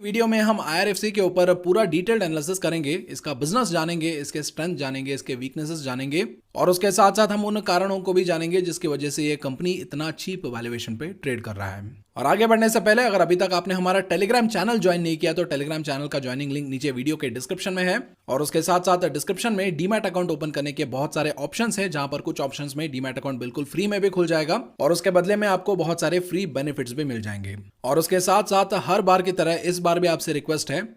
Video में हम IRFC के ऊपर पूरा डिटेल्ड एनालिसिस करेंगे, इसका बिजनेस जानेंगे, इसके स्ट्रेंथ जानेंगे, इसके वीकनेसेस जानेंगे और उसके साथ साथ हम उन कारणों को भी जानेंगे जिसकी वजह से ये कंपनी इतना चीप वैल्यूएशन पे ट्रेड कर रहा है। और आगे बढ़ने से पहले अगर अभी तक आपने हमारा टेलीग्राम चैनल ज्वाइन नहीं किया तो टेलीग्राम चैनल का ज्वाइनिंग लिंक नीचे वीडियो के डिस्क्रिप्शन में है और उसके साथ साथ डिस्क्रिप्शन में डीमैट अकाउंट ओपन करने के बहुत सारे ऑप्शंस हैं, जहां पर कुछ ऑप्शंस में डीमैट अकाउंट बिल्कुल फ्री में भी खुल जाएगा और उसके बदले में आपको बहुत सारे फ्री बेनिफिट्स भी मिल जाएंगे। और उसके साथ साथ हर बार की तरह इस बार भी आपसे रिक्वेस्ट है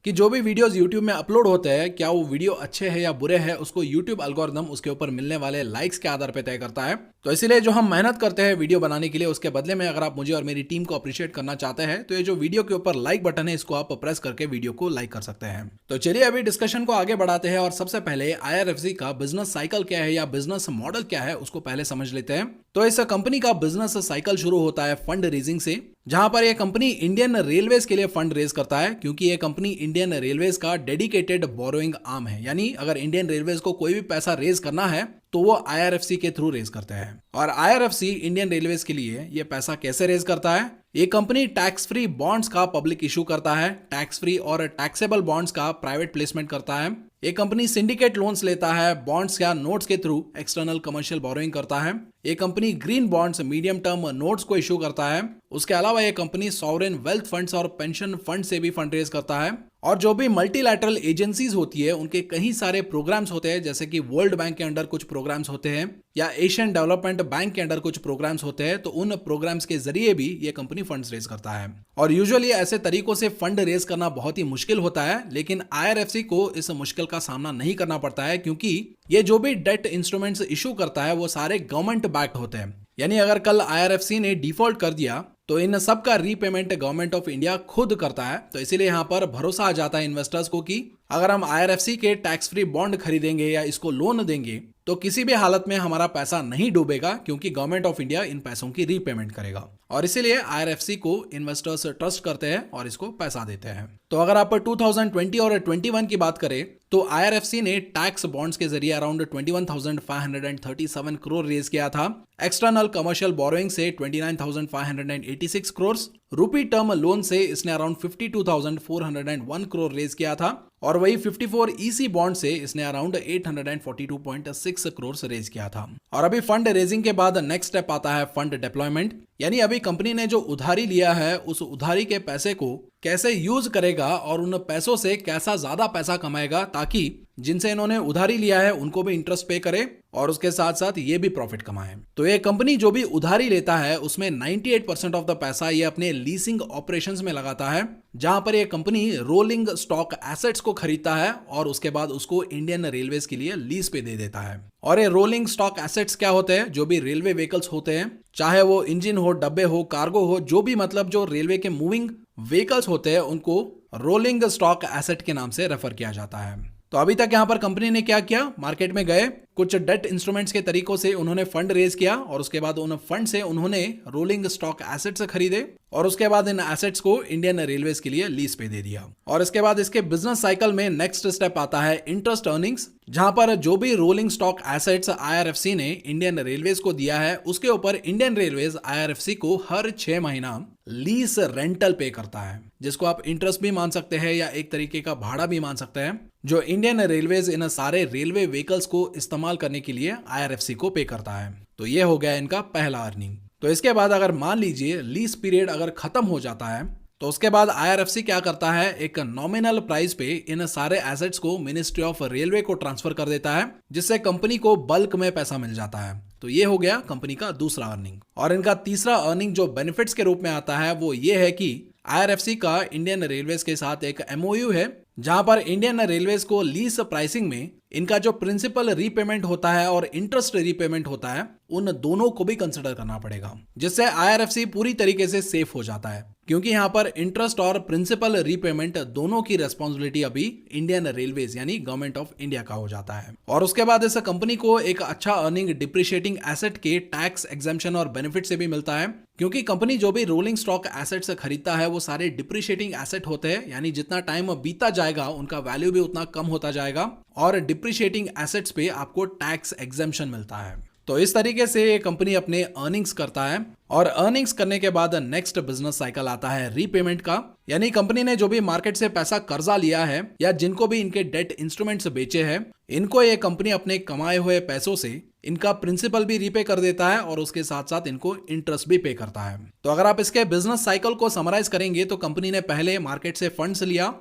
कि जो भी वीडियोस YouTube में अपलोड होते हैं, क्या वो वीडियो अच्छे हैं या बुरे हैं, उसको YouTube एल्गोरिदम उसके ऊपर मिलने वाले लाइक्स के आधार पर तय करता है। तो इसीलिए जो हम मेहनत करते हैं वीडियो बनाने के लिए, उसके बदले में अगर आप मुझे और मेरी टीम को अप्रिशिएट करना चाहते हैं तो ये जो वीडियो के ऊपर लाइक बटन है, इसको आप प्रेस करके वीडियो को लाइक कर सकते हैं। तो चलिए अभी डिस्कशन को आगे बढ़ाते हैं और सबसे पहले आईआरएफसी का बिजनेस साइकिल क्या है या बिजनेस मॉडल क्या है उसको पहले समझ लेते हैं। तो इस कंपनी का बिजनेस साइकिल शुरू होता है फंड रेजिंग से, जहां पर यह कंपनी इंडियन रेलवेज के लिए फंड रेज करता है, क्योंकि यह कंपनी इंडियन रेलवेज का डेडिकेटेड बोरोइंग आर्म है। यानी अगर इंडियन रेलवेज को कोई भी पैसा रेज करना है तो वो आईआरएफसी के थ्रू रेज करते हैं। और आईआरएफसी इंडियन रेलवेज के लिए ये पैसा कैसे रेज करता है? ये कंपनी टैक्स फ्री बॉन्ड्स का पब्लिक इशू करता है, टैक्स फ्री और टैक्सेबल बॉन्ड्स का प्राइवेट प्लेसमेंट करता है। ये कंपनी सिंडिकेट लोन्स लेता है, बॉन्ड्स या नोट्स के थ्रू एक्सटर्नल कमर्शियल बोरोइंग करता है। ये company green bonds, medium term notes को इशू करता है। उसके अलावा ये कंपनी सॉवरेन वेल्थ फंड्स और पेंशन फंड से भी फंड रेज करता है। और जो भी मल्टीलैटरल एजेंसीज होती है उनके कई सारे प्रोग्राम्स होते हैं, जैसे कि वर्ल्ड बैंक के अंडर कुछ प्रोग्राम्स होते हैं या एशियन डेवलपमेंट बैंक के अंडर कुछ प्रोग्राम्स होते हैं, तो उन प्रोग्राम्स के जरिए भी ये कंपनी फंड्स रेज करता है। और यूजुअली ऐसे तरीकों से फंड रेज करना बहुत ही मुश्किल होता है, लेकिन आईआरएफसी को इस मुश्किल का सामना नहीं करना पड़ता है, क्योंकि ये जो भी डेट इंस्ट्रूमेंट्स इशू करता है वो सारे गवर्नमेंट बैक्ड होते हैं। यानी अगर कल आईआरएफसी ने डिफॉल्ट कर दिया तो इन सब का रीपेमेंट गवर्नमेंट ऑफ इंडिया खुद करता है। तो इसीलिए यहां पर भरोसा आ जाता है इन्वेस्टर्स को कि अगर हम आईआरएफसी के टैक्स फ्री बॉन्ड खरीदेंगे या इसको लोन देंगे तो किसी भी हालत में हमारा पैसा नहीं डूबेगा, क्योंकि गवर्नमेंट ऑफ इंडिया इन पैसों की रीपेमेंट करेगा। और इसीलिए आईआरएफसी को इन्वेस्टर्स ट्रस्ट करते हैं और इसको पैसा देते हैं। तो अगर आप 2020 और 21 की बात करें तो आईआरएफसी ने टैक्स बॉन्ड्स के जरिए अराउंड 21,537 करोड़ रेज किया था। एक्सटर्नल कमर्शियल बोरोइंग से 29,586 करोड़, रूपी टर्म लोन से इसने अराउंड 52,401 करोड़ रेज किया था और वही 54 ईसी बॉन्ड से इसने अराउंड 842.6 करोड़ रेज किया था। और अभी फंड रेजिंग के बाद नेक्स्ट स्टेप आता है फंड डिप्लॉयमेंट। यानी अभी कंपनी ने जो उधारी लिया है उस उधारी के पैसे को कैसे यूज करेगा और उन पैसों से कैसा ज्यादा पैसा कमाएगा, ताकि जिनसे इन्होंने उधारी लिया है उनको भी इंटरेस्ट पे करे और उसके साथ साथ ये भी प्रॉफिट कमाए। तो ये कंपनी जो भी उधारी लेता है उसमें 98% ऑफ द पैसा ये अपने लीसिंग ऑपरेशंस में लगाता है, जहां पर ये कंपनी रोलिंग स्टॉक एसेट्स को खरीदता है और उसके बाद उसको इंडियन रेलवेज के लिए लीज पे दे देता है। और ये रोलिंग स्टॉक एसेट्स क्या होते हैं? जो भी रेलवे व्हीकल्स होते हैं, चाहे वो इंजन हो, डब्बे हो, कार्गो हो, जो भी मतलब जो रेलवे के मूविंग व्हीकल्स होते हैं उनको रोलिंग स्टॉक एसेट के नाम से रेफर किया जाता है। तो अभी तक यहां पर कंपनी ने क्या किया? मार्केट में गए, कुछ डेट इंस्ट्रूमेंट्स के तरीकों से उन्होंने फंड रेज किया और उसके बाद उन फंड से उन्होंने रोलिंग स्टॉक एसेट्स खरीदे और उसके बाद इन एसेट्स को इंडियन रेलवेज के लिए लीज पे दे दिया। और इसके बाद इसके बिजनेस साइकिल में नेक्स्ट स्टेप आता है इंटरेस्ट अर्निंग्स, जहां पर जो भी रोलिंग स्टॉक एसेट्स आईआरएफसी ने इंडियन रेलवेज को दिया है उसके ऊपर इंडियन रेलवेज आईआरएफसी को हर 6 महीना लीज रेंटल पे करता है, जिसको आप इंटरेस्ट भी मान सकते हैं या एक तरीके का भाड़ा भी मान सकते हैं, जो इंडियन रेलवेज इन सारे रेलवे व्हीकल्स को इस्तेमाल करने के लिए आईआरएफसी को पे करता है। तो ये हो गया इनका पहला अर्निंग। तो इसके बाद अगर मान लीजिए लीज पीरियड अगर खत्म हो जाता है तो उसके बाद आईआरएफसी क्या करता है? एक नॉमिनल प्राइस पे इन सारे एसेट्स को मिनिस्ट्री ऑफ रेलवे को ट्रांसफर कर देता है, जिससे कंपनी को बल्क में पैसा मिल जाता है। तो ये हो गया कंपनी का दूसरा अर्निंग। और इनका तीसरा अर्निंग जो बेनिफिट्स के रूप में आता है वो ये है कि आईआरएफसी का इंडियन रेलवेज के साथ एक एमओयू है, जहां पर इंडियन रेलवेज को लीज प्राइसिंग में इनका जो प्रिंसिपल रीपेमेंट होता है और इंटरेस्ट रीपेमेंट होता है उन दोनों को भी कंसिडर करना पड़ेगा, जिससे आईआरएफसी पूरी तरीके से सेफ हो जाता है, क्योंकि यहां पर इंटरेस्ट और प्रिंसिपल रीपेमेंट दोनों की रेस्पॉन्सिबिलिटी अभी इंडियन रेलवेज यानी गवर्नमेंट ऑफ इंडिया का हो जाता है। और उसके बाद इस कंपनी को एक अच्छा अर्निंग डिप्रिशिएटिंग एसेट के टैक्स एग्जेम्पशन और बेनिफिट से भी मिलता है, क्योंकि कंपनी जो भी रोलिंग स्टॉक एसेट्स खरीदता है वो सारे डिप्रिशिएटिंग एसेट होते हैं, यानी जितना टाइम बीतता जाएगा उनका वैल्यू भी उतना कम होता जाएगा और डिप्रिशिएटिंग एसेट्स पे आपको टैक्स एग्जेम्पशन मिलता है। तो इस तरीके से ये कंपनी अपने अर्निंग्स करता है और अर्निंग्स करने के बाद नेक्स्ट बिजनेस साइकिल आता है रीपेमेंट का। यानी कंपनी ने जो भी मार्केट से पैसा कर्जा लिया है या जिनको भी इनके डेट इंस्ट्रूमेंट्स बेचे हैं, इनको ये कंपनी अपने कमाए हुए पैसों से इनका प्रिंसिपल भी रीपे कर देता है और उसके साथ साथ इनको इंटरेस्ट भी पे करता है। तो अगर आप इसके बिजनेस साइकिल को समराइज करेंगे तो कंपनी ने पहले मार्केट से फंड्स लिया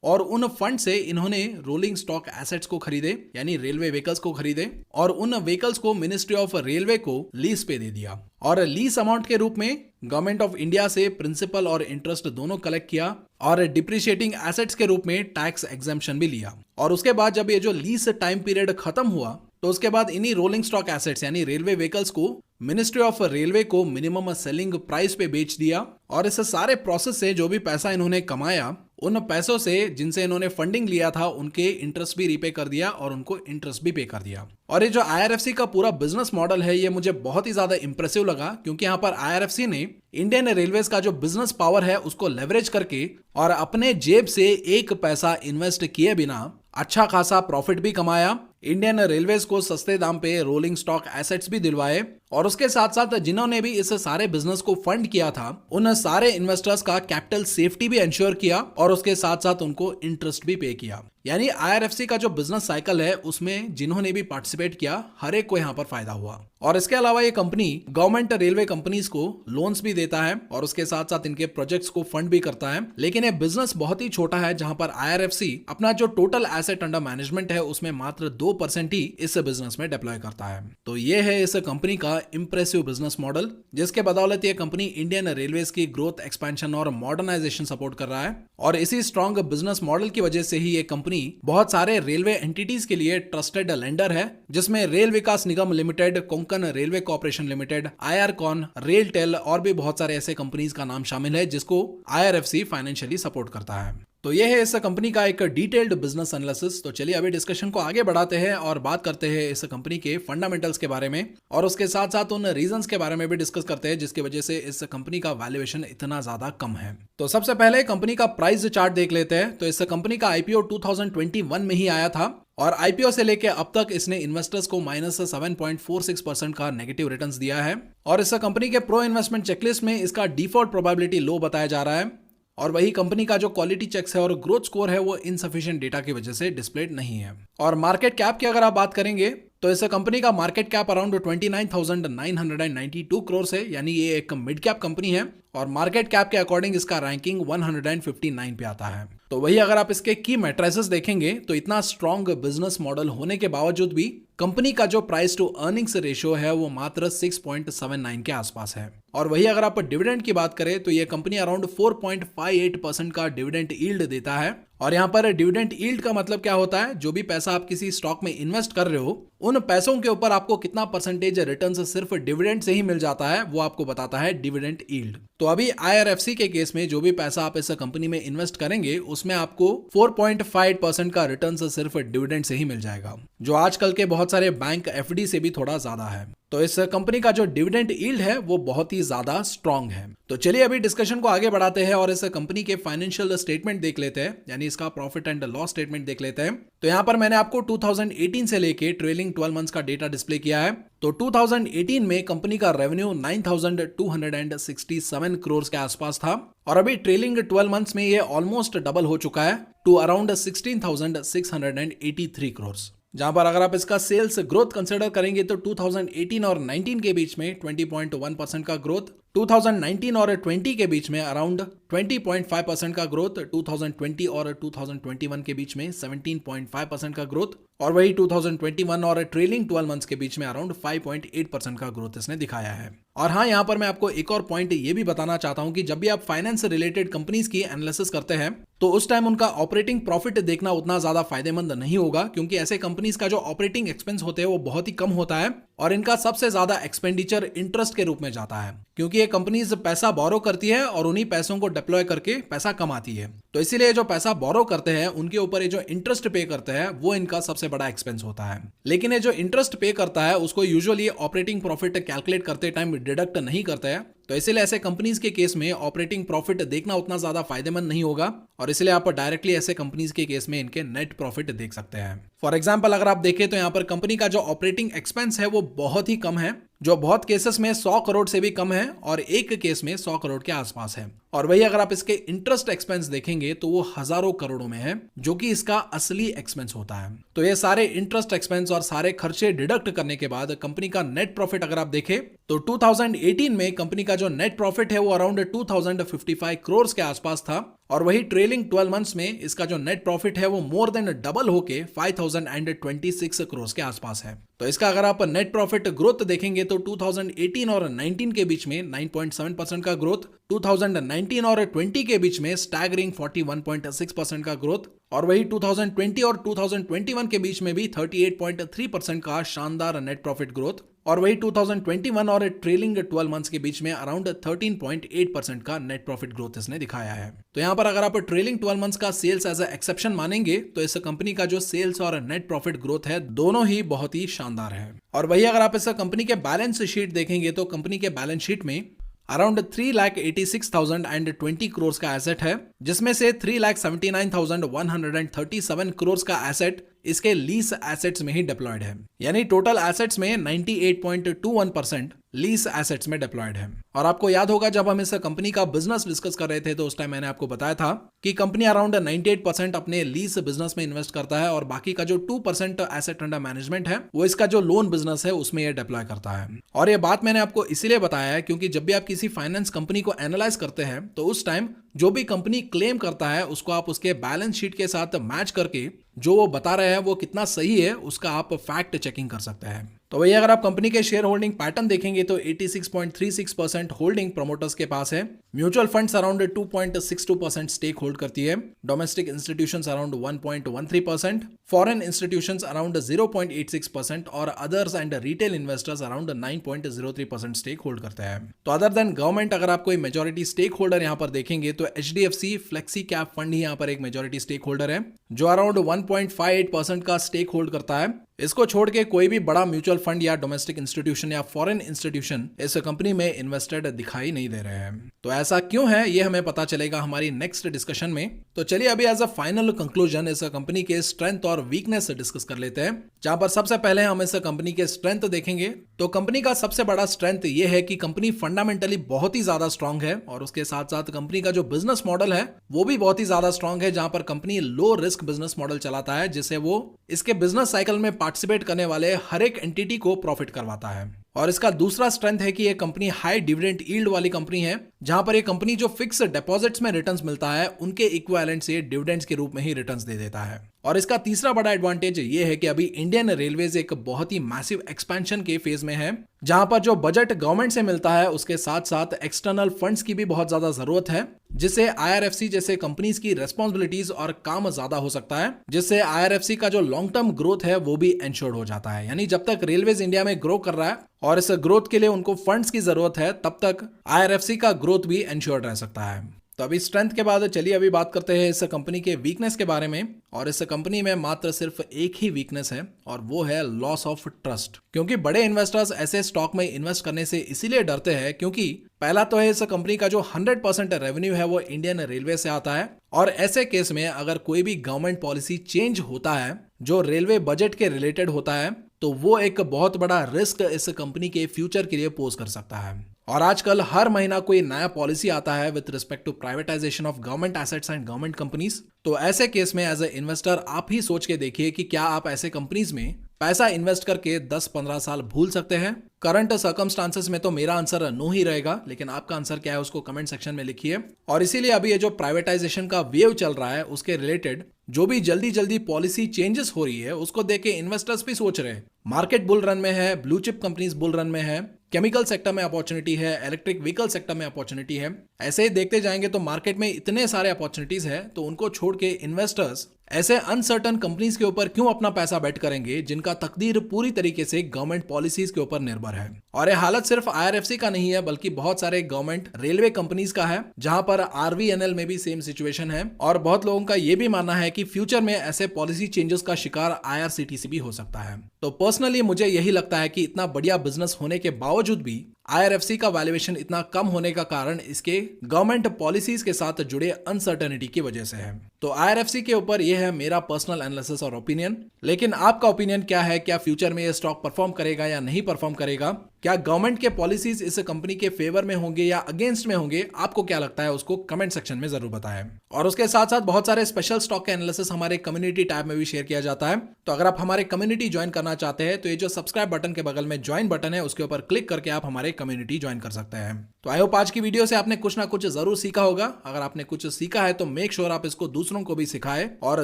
और उन फंड से इन्होंने रोलिंग स्टॉक एसेट्स को खरीदे, यानी रेलवे व्हीकल्स को खरीदे और उन व्हीकल्स को मिनिस्ट्री ऑफ रेलवे को लीज पे दे दिया और लीज अमाउंट के रूप में गवर्नमेंट ऑफ इंडिया से प्रिंसिपल और इंटरेस्ट दोनों कलेक्ट किया और डिप्रिशिएटिंग एसेट्स के रूप में टैक्स एग्जेम्पशन भी लिया। और उसके बाद जब ये जो लीज टाइम पीरियड खत्म हुआ तो उसके बाद इन्हीं रोलिंग स्टॉक एसेट्स यानी रेलवे व्हीकल्स को मिनिस्ट्री ऑफ रेलवे को मिनिमम सेलिंग प्राइस पे बेच दिया और इस सारे प्रोसेस से जो भी पैसा इन्होंने कमाया, उन पैसों से जिनसे इन्होंने फंडिंग लिया था उनके इंटरेस्ट भी रीपे कर दिया और उनको इंटरेस्ट भी पे कर दिया। और ये जो IRFC का पूरा बिजनेस मॉडल है ये मुझे बहुत ही ज्यादा इंप्रेसिव लगा, क्योंकि यहाँ पर IRFC ने इंडियन रेलवेज का जो बिजनेस पावर है उसको लेवरेज करके और अपने जेब से एक पैसा इन्वेस्ट किए बिना अच्छा खासा प्रॉफिट भी कमाया, इंडियन रेलवेज को सस्ते दाम पे रोलिंग स्टॉक एसेट्स भी दिलवाए और उसके साथ साथ जिन्होंने भी इस सारे बिजनेस को फंड किया था उन सारे इन्वेस्टर्स का कैपिटल सेफ्टी भी इंश्योर किया और उसके साथ साथ उनको इंटरेस्ट भी पे किया। यानी IRFC का जो बिजनेस साइकिल है उसमें जिन्होंने भी पार्टिसिपेट किया हर एक को यहाँ पर फायदा हुआ। और इसके अलावा ये कंपनी गवर्नमेंट रेलवे कंपनीज को लोन्स भी देता है और उसके साथ साथ इनके प्रोजेक्ट्स को फंड भी करता है, लेकिन ये बिजनेस बहुत ही छोटा है जहां पर IRFC अपना जो टोटल एसेट अंडर मैनेजमेंट है उसमें मात्र 2% ही इस बिजनेस में डिप्लॉय करता है। तो ये है इस कंपनी का इंप्रेसिव बिजनेस मॉडल, जिसके बदौलत ये कंपनी इंडियन रेलवेज की ग्रोथ, एक्सपेंशन और मॉडर्नाइजेशन सपोर्ट कर रहा है। और इसी स्ट्रॉन्ग बिजनेस मॉडल की वजह से ही ये कंपनी बहुत सारे रेलवे एंटिटीज के लिए ट्रस्टेड लेंडर है, जिसमें Rail Vikas Nigam limited, Konkan railway corporation limited, IRCON, RailTel और भी बहुत सारे ऐसे कंपनीज का नाम शामिल है जिसको IRFC फाइनेंशियली सपोर्ट करता है। तो ये है इस कंपनी का एक डिटेल्ड बिजनेस एनालिसिस। तो चलिए अभी डिस्कशन को आगे बढ़ाते हैं और बात करते हैं इस कंपनी के फंडामेंटल्स के बारे में और उसके साथ साथ उन रीजंस के बारे में भी डिस्कस करते हैं जिसकी वजह से इस कंपनी का वैल्यूएशन इतना ज्यादा कम है। तो सबसे पहले कंपनी का प्राइस चार्ट देख लेते हैं। तो इस कंपनी का IPO 2021 में ही आया था और IPO से लेके अब तक इसने इन्वेस्टर्स को -7.46% का नेगेटिव रिटर्न्स दिया है और इस कंपनी के प्रो इन्वेस्टमेंट चेकलिस्ट में इसका डिफॉल्ट प्रोबेबिलिटी लो बताया जा रहा है और वही कंपनी का जो क्वालिटी चेक्स है और ग्रोथ स्कोर है वो इनसफिशिएंट डेटा की वजह से डिस्प्लेड नहीं है। और मार्केट कैप की अगर आप बात करेंगे तो इस कंपनी का मार्केट कैप अराउंड 29,992 करोड़ है, यानी ये एक मिड कैप कंपनी है और मार्केट कैप के अकॉर्डिंग इसका रैंकिंग 159 पे आता है। तो वही अगर आप इसके की मैट्रिसेस देखेंगे तो इतना स्ट्रॉन्ग बिजनेस मॉडल होने के बावजूद भी कंपनी का जो प्राइस टू अर्निंग्स रेशियो है वो मात्र 6.79 के आसपास है। और वही अगर आप डिविडेंड की बात करें तो ये कंपनी अराउंड 4.58% का डिविडेंड यील्ड देता है। और यहाँ पर डिविडेंड यील्ड का मतलब क्या होता है, जो भी पैसा आप किसी स्टॉक में इन्वेस्ट कर रहे हो उन पैसों के ऊपर आपको कितना परसेंटेज रिटर्न सिर्फ डिविडेंड से ही मिल जाता है वो आपको बताता है डिविडेंड यील्ड। तो अभी IRFC के केस में जो भी पैसा आप इस कंपनी में इन्वेस्ट करेंगे उसमें आपको 4.5% का रिटर्न सिर्फ डिविडेंड से ही मिल जाएगा, जो आजकल के बहुत सारे बैंक FD से भी थोड़ा ज्यादा है। तो इस कंपनी का जो डिविडेंड यील्ड है वो बहुत ही ज्यादा स्ट्रॉन्ग है। तो चलिए अभी डिस्कशन को आगे बढ़ाते हैं और इस कंपनी के फाइनेंशियल स्टेटमेंट देख लेते हैं, यानी इसका प्रॉफिट एंड लॉस स्टेटमेंट देख लेते हैं। तो यहाँ पर मैंने आपको 2018 से लेके ट्रेलिंग 12 मंथ्स का डेटा डिस्प्ले किया है। तो 2018 में कंपनी का रेवेन्यू 9,267 करोड़ के आसपास था और अभी ट्रेलिंग 12 मंथ्स में ये ऑलमोस्ट डबल हो चुका है टू अराउंड 16,683 करोड़, जहां पर अगर आप इसका सेल्स ग्रोथ कंसिडर करेंगे तो 2018 और 19 के बीच में 20.1% का ग्रोथ, 2019 और 20 के बीच में अराउंड 20.5% का ग्रोथ, 2020 और 2021 के बीच में 17.5% का ग्रोथ और वही 2021 और ट्रेलिंग 12 मंथ्स के बीच में अराउंड 5.8% का ग्रोथ इसने दिखाया है। और हाँ, यहाँ पर मैं आपको एक और पॉइंट ये भी बताना चाहता हूँ कि जब भी आप फाइनेंस रिलेटेड कंपनीज की एनालिसिस करते हैं तो उस टाइम उनका ऑपरेटिंग प्रॉफिट देखना उतना ज्यादा फायदेमंद नहीं होगा, क्योंकि ऐसे कंपनीज का जो ऑपरेटिंग एक्सपेंस होते हैं वो बहुत ही कम होता है और इनका सबसे ज्यादा एक्सपेंडिचर इंटरेस्ट के रूप में जाता है, क्योंकि ये कंपनीज पैसा बोरो करती है और उन्हीं पैसों को डिप्लॉय करके पैसा कमाती है। तो इसीलिए जो पैसा बोरो करते हैं उनके ऊपर ये जो इंटरेस्ट पे करते हैं वो इनका सबसे बड़ा एक्सपेंस होता है। लेकिन ये जो इंटरेस्ट पे करता है उसको यूजुअली ऑपरेटिंग प्रॉफिट कैलकुलेट करते टाइम डिडक्ट नहीं करते हैं। तो इसलिए ऐसे कंपनीज के केस में ऑपरेटिंग प्रॉफिट देखना उतना ज्यादा फायदेमंद नहीं होगा और इसलिए आप डायरेक्टली ऐसे कंपनीज के केस में इनके नेट प्रॉफिट देख सकते हैं। फॉर एग्जाम्पल अगर आप देखें तो यहाँ पर कंपनी का जो ऑपरेटिंग एक्सपेंस है वो बहुत ही कम है, जो बहुत केसेस में 100 करोड़ से भी कम है और एक केस में 100 करोड़ के आसपास है। और वही अगर आप इसके इंटरेस्ट एक्सपेंस देखेंगे तो वो हजारों करोड़ों में है, जो कि इसका असली एक्सपेंस होता है। तो ये सारे इंटरेस्ट एक्सपेंस और सारे खर्चे डिडक्ट करने के बाद कंपनी का नेट प्रॉफिट अगर आप देखें तो 2018 में कंपनी का जो नेट प्रॉफिट है वो अराउंड 2055 करोड़ के आसपास था और वही ट्रेलिंग 12 मंथ्स में इसका जो नेट प्रॉफिट है वो मोर देन डबल होके 5026 करोड़ के आसपास है। तो इसका अगर आप नेट प्रॉफिट ग्रोथ देखेंगे तो 2018 और 19 के बीच में 9.7% का ग्रोथ, 2019 और 20 के बीच में स्टैगरिंग 41.6% का ग्रोथ और वही 2020 और 2021 के बीच में भी 38.3% का शानदार नेट प्रॉफिट ग्रोथ और वही 2021 और ट्रेलिंग 12 मंथ्स के बीच में अराउंड 13.8% का नेट प्रॉफिट ग्रोथ इसने दिखाया है। तो यहां पर अगर आप ट्रेलिंग 12 मंथ्स का सेल्स एज अ एक्सेप्शन मानेंगे तो इस कंपनी का जो सेल्स और नेट प्रॉफिट ग्रोथ है दोनों ही बहुत ही शानदार है। और वही अगर आप इस कंपनी के बैलेंस शीट देखेंगे तो कंपनी के बैलेंस शीट में अराउंड 3,86,020 करोड़ का एसेट है, जिसमें से 3,79,137 करोड़ का एसेट इसके लीज एसेट्स में ही डिप्लॉयड है, यानी टोटल एसेट्स में 98.21% लीज एसेट्स में डिप्लॉयड है। और आपको याद होगा जब हम इस कंपनी का बिजनेस डिस्कस कर रहे थे तो उस टाइम मैंने आपको बताया था कि कंपनी अराउंड 98% अपने लीज बिजनेस में इन्वेस्ट करता है और बाकी का जो 2% एसेट अंडर मैनेजमेंट है वो इसका जो लोन बिजनेस है उसमें ये डिप्लॉय करता है। और ये बात मैंने आपको इसलिए बताया है क्योंकि जब भी आप किसी फाइनेंस कंपनी को एनालाइज करते हैं तो उस टाइम जो भी कंपनी क्लेम करता है उसको आप उसके बैलेंस शीट के साथ मैच करके जो वो बता रहे हैं वो कितना सही है उसका आप फैक्ट चेकिंग कर सकते हैं। तो वही अगर आप कंपनी के शेयर होल्डिंग पैटर्न देखेंगे तो 86.36% होल्डिंग प्रमोटर्स के पास है, mutual funds around 2.62% stake hold करती है, domestic institutions around 1.13%, foreign institutions around 0.86% और others and retail investors around 9.03% stake hold करते हैं। तो अदर देन गवर्नमेंट अगर आप कोई मेजॉरिटी स्टेक होल्डर यहाँ पर देखेंगे तो HDFC फ्लेक्सी कैप फंड ही यहाँ पर एक मेजॉरिटी स्टेक होल्डर है जो अराउंड 1.58% का स्टेक होल्ड करता है। इसको छोड़ के कोई भी बड़ा म्यूचुअल फंड या डोमेस्टिक इंस्टीट्यूशन या फॉरेन इंस्टीट्यूशन इस कंपनी में इन्वेस्टेड दिखाई नहीं दे रहे हैं। तो ऐसा क्यों है ये हमें पता चलेगा हमारी नेक्स्ट डिस्कशन में। तो चलिए अभी एज अ फाइनल कंक्लूजन इस कंपनी के स्ट्रेंथ और वीकनेस डिस्कस कर लेते हैं, जहां पर सबसे पहले हम इस कंपनी के स्ट्रेंथ देखेंगे। तो कंपनी का सबसे बड़ा स्ट्रेंथ ये है कि कंपनी फंडामेंटली बहुत ही ज्यादा स्ट्रांग है और उसके साथ साथ कंपनी का जो बिजनेस मॉडल है वो भी बहुत ही ज्यादा स्ट्रांग है, जहां पर company low risk business model चलाता है जिससे वो इसके बिजनेस साइकिल में पार्टिसिपेट करने वाले हर एक एंटिटी को प्रॉफिट करवाता है। और इसका दूसरा स्ट्रेंथ है कि ये कंपनी हाई डिविडेंड यील्ड वाली कंपनी है, जहां पर ये कंपनी जो फिक्स डिपॉजिट्स में रिटर्न्स मिलता है उनके इक्विवेलेंट से डिविडेंड्स के रूप में ही रिटर्न्स दे देता है। और इसका तीसरा बड़ा एडवांटेज ये है कि अभी इंडियन रेलवेज एक बहुत ही मैसिव एक्सपेंशन के फेज में है, जहां पर जो बजट गवर्नमेंट से मिलता है उसके साथ साथ एक्सटर्नल फंड्स की भी बहुत ज्यादा जरूरत है, जिससे IRFC जैसे कंपनीज की रेस्पॉन्सिबिलिटीज और काम ज्यादा हो सकता है, जिससे IRFC का जो लॉन्ग टर्म ग्रोथ है वो भी इंश्योर्ड हो जाता है। यानी जब तक रेलवेज इंडिया में ग्रो कर रहा है और इस ग्रोथ के लिए उनको फंड्स की जरूरत है तब तक IRFC का ग्रोथ भी इंश्योर्ड रह सकता है। तो अभी स्ट्रेंथ के बाद चलिए अभी बात करते हैं इस कंपनी के वीकनेस के बारे में। और इस कंपनी में मात्र सिर्फ एक ही वीकनेस है और वो है लॉस ऑफ ट्रस्ट, क्योंकि बड़े इन्वेस्टर्स ऐसे स्टॉक में इन्वेस्ट करने से इसीलिए डरते हैं क्योंकि पहला तो है इस कंपनी का जो 100% रेवेन्यू है वो इंडियन रेलवे से आता है और ऐसे केस में अगर कोई भी गवर्नमेंट पॉलिसी चेंज होता है जो रेलवे बजट के रिलेटेड होता है तो वो एक बहुत बड़ा रिस्क इस कंपनी के फ्यूचर के लिए पोज कर सकता है। और आजकल हर महीना कोई नया पॉलिसी आता है with respect to privatisation of government assets and government companies. तो ऐसे केस में एज ए इन्वेस्टर आप ही सोच के देखिए कि क्या आप ऐसे कंपनीज में पैसा इन्वेस्ट करके 10-15 साल भूल सकते हैं। करंट सर्कमस्टांसेस में तो मेरा आंसर नो ही रहेगा, लेकिन आपका आंसर क्या है उसको कमेंट सेक्शन में लिखिए। और इसीलिए अभी ये जो प्राइवेटाइजेशन का वेव चल रहा है उसके रिलेटेड जो भी जल्दी जल्दी पॉलिसी चेंजेस हो रही है उसको देख के इन्वेस्टर्स भी सोच रहे हैं मार्केट बुल रन में है, blue chip companies bull run में है, केमिकल सेक्टर में अपॉर्चुनिटी है, इलेक्ट्रिक व्हीकल सेक्टर में अपॉर्चुनिटी है। ऐसे ही देखते जाएंगे तो मार्केट में इतने सारे अपॉर्चुनिटीज है, तो उनको छोड़ के इन्वेस्टर्स ऐसे अनसर्टन कंपनीज के ऊपर क्यों अपना पैसा बेट करेंगे जिनका तकदीर पूरी तरीके से गवर्नमेंट पॉलिसीज के ऊपर निर्भर है। और ये हालत सिर्फ IRFC का नहीं है बल्कि बहुत सारे गवर्नमेंट रेलवे कंपनीज का है, जहां पर RVNL में भी सेम सिचुएशन है। और बहुत लोगों का यह भी मानना है कि फ्यूचर में ऐसे पॉलिसी चेंजेस का शिकार IRCTC भी हो सकता है। तो पर्सनली मुझे यही लगता है कि इतना बढ़िया बिजनेस होने के बावजूद भी IRFC का वैल्यूएशन इतना कम होने का कारण इसके गवर्नमेंट पॉलिसीज के साथ जुड़े अनसर्टेनिटी की वजह से है। तो IRFC के ऊपर यह है मेरा पर्सनल एनालिसिस और ओपिनियन। लेकिन आपका ओपिनियन क्या है? क्या फ्यूचर में यह स्टॉक परफॉर्म करेगा या नहीं परफॉर्म करेगा? क्या गवर्नमेंट के पॉलिसीज इस कंपनी के फेवर में होंगे या अगेंस्ट में होंगे? आपको क्या लगता है उसको कमेंट सेक्शन में जरूर बताएं। और उसके साथ साथ बहुत सारे स्पेशल स्टॉक के एनालिसिस हमारे कम्युनिटी टैब में भी शेयर किया जाता है। तो अगर आप हमारे कम्युनिटी ज्वाइन करना चाहते हैं तो ये जो सब्सक्राइब बटन के बगल में ज्वाइन बटन है उसके ऊपर क्लिक करके आप हमारे कम्युनिटी ज्वाइन कर सकते हैं। तो आई होप आज की वीडियो से आपने कुछ ना कुछ जरूर सीखा होगा। अगर आपने कुछ सीखा है तो मेक श्योर आप इसको दूसरों को भी सिखाएं और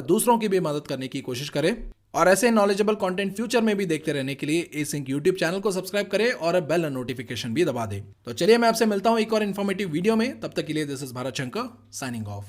दूसरों की भी मदद करने की कोशिश करें। और ऐसे नॉलेजेबल कंटेंट फ्यूचर में भी देखते रहने के लिए एसिंक यूट्यूब चैनल को सब्सक्राइब करें और बेल नोटिफिकेशन भी दबा दें। तो चलिए मैं आपसे मिलता हूं एक और इन्फॉर्मेटिव वीडियो में। तब तक के लिए this is Bharat Shankar signing off.